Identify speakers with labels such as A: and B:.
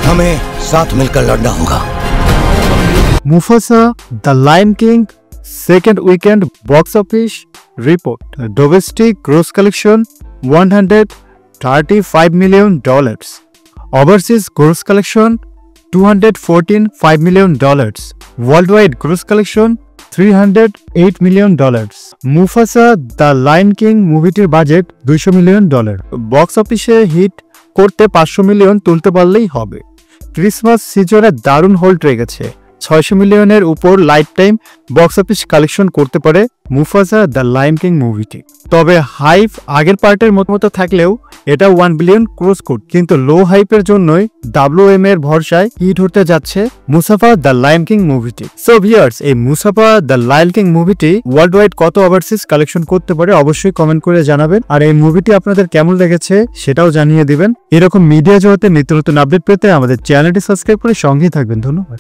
A: हमें साथ मिलकर लड़ना होगा।
B: Mufasa the Lion King second weekend box office report. Domestic gross collection $135 million. Overseas gross collection $214.5 million. Worldwide gross collection $308 million. Mufasa the Lion King মুভিটির budget $200 million. Box অফিসে hit করতে 500 million তুলতে পারলেই হবে। ক্রিসমাস সিজনে দারুণ hold রেখেছে। 600 মিলিয়নের উপর life time box office collection করতে পারে মুফাসা দ্য লায়ন কিং মুভিটি। তবে হাইপ আগের পার্টের মতো থাকলেও এটা 1 বিলিয়ন ক্রস করবে, কিন্তু লো হাইপের জন্যই WM এর ভরসায় হিট হতে যাচ্ছে মুসাফা দ্য লায়ন কিং মুভিটি। সো ভিউয়ার্স, এই মুসাফা দ্য লায়ন কিং মুভিটি ওয়ার্ল্ড ওয়াইড কত ওভারসিজ কালেকশন করতে পারে অবশ্যই কমেন্ট করে জানাবেন। আর এই মুভিটি আপনাদের কেমন লেগেছে সেটাও জানিয়ে দিবেন। এরকম মিডিয়া জগতে নিত্য নতুন আপডেট পেতে আমাদের চ্যানেলটি সাবস্ক্রাইব করে সঙ্গেই থাকবেন। ধন্যবাদ।